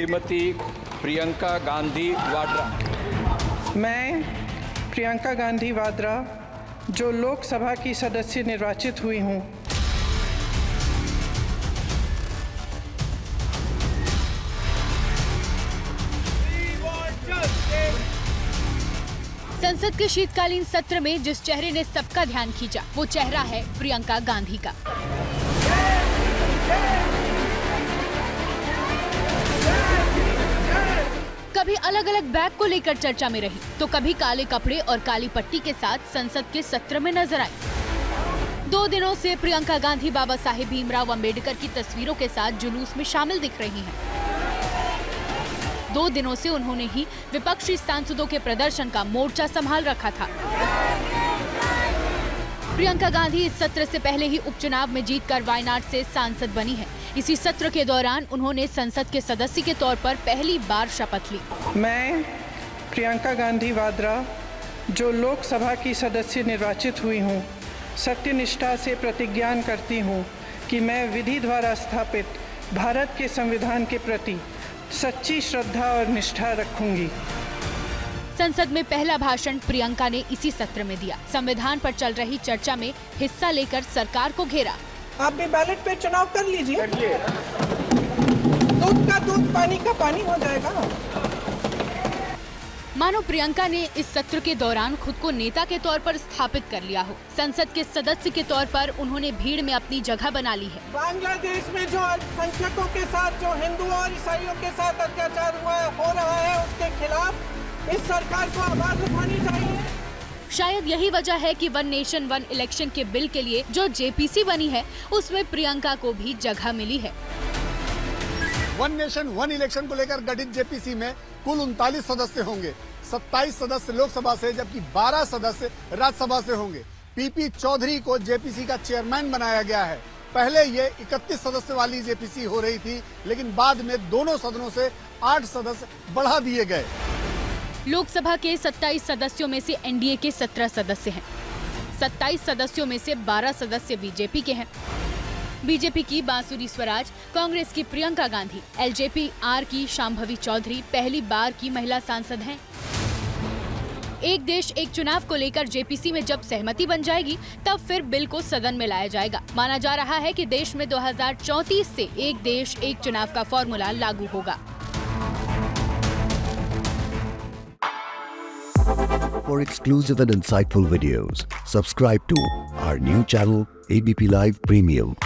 श्रीमती प्रियंका गांधी वाड्रा। मैं प्रियंका गांधी वाड्रा जो लोकसभा की सदस्य निर्वाचित हुई हूँ, संसद के शीतकालीन सत्र में जिस चेहरे ने सबका ध्यान खींचा वो चेहरा है प्रियंका गांधी का। कभी अलग अलग बैग को लेकर चर्चा में रही तो कभी काले कपड़े और काली पट्टी के साथ संसद के सत्र में नजर आई। 2 दिनों से प्रियंका गांधी बाबा साहेब भीमराव अंबेडकर की तस्वीरों के साथ जुलूस में शामिल दिख रही हैं। 2 दिनों से उन्होंने ही विपक्षी सांसदों के प्रदर्शन का मोर्चा संभाल रखा था। प्रियंका गांधी इस सत्र से पहले ही उपचुनाव में जीतकर वायनाड से सांसद बनी है। इसी सत्र के दौरान उन्होंने संसद के सदस्य के तौर पर पहली बार शपथ ली। मैं प्रियंका गांधी वाड्रा जो लोकसभा की सदस्य निर्वाचित हुई हूँ, सत्यनिष्ठा से प्रतिज्ञा करती हूँ कि मैं विधि द्वारा स्थापित भारत के संविधान के प्रति सच्ची श्रद्धा और निष्ठा रखूंगी। संसद में पहला भाषण प्रियंका ने इसी सत्र में दिया। संविधान पर चल रही चर्चा में हिस्सा लेकर सरकार को घेरा। आप भी बैलेट पे चुनाव कर लीजिए, दूध का दूध पानी का पानी हो जाएगा। मानो प्रियंका ने इस सत्र के दौरान खुद को नेता के तौर पर स्थापित कर लिया हो। संसद के सदस्य के तौर पर उन्होंने भीड़ में अपनी जगह बना ली है। बांग्लादेश में जो अल्पसंख्यकों के साथ, जो हिंदुओं और ईसाइयों के साथ अत्याचार हो रहा है, उसके खिलाफ इस सरकार को आवाज उठानी चाहिए। शायद यही वजह है कि 1 नेशन 1 इलेक्शन के बिल के लिए जो जेपीसी बनी है उसमें प्रियंका को भी जगह मिली है। 1 नेशन 1 इलेक्शन को लेकर गठित जेपीसी में कुल 39 सदस्य होंगे। 27 सदस्य लोकसभा से जबकि 12 सदस्य राज्यसभा से होंगे। पीपी चौधरी को जेपीसी का चेयरमैन बनाया गया है। पहले ये 31 सदस्य वाली जेपीसी हो रही थी, लेकिन बाद में दोनों सदनों से 8 सदस्य बढ़ा दिए गए। लोकसभा के 27 सदस्यों में से एनडीए के 17 सदस्य हैं। 27 सदस्यों में से 12 सदस्य बीजेपी के हैं। बीजेपी की बांसुरी स्वराज, कांग्रेस की प्रियंका गांधी, एलजेपी आर की शांभवी चौधरी पहली बार की महिला सांसद हैं। एक देश एक चुनाव को लेकर जेपीसी में जब सहमति बन जाएगी तब फिर बिल को सदन में लाया जाएगा। माना जा रहा है कि देश में 2034 से एक देश एक चुनाव का फॉर्मूला लागू होगा। For exclusive and insightful videos, subscribe to our new channel ABP Live Premium.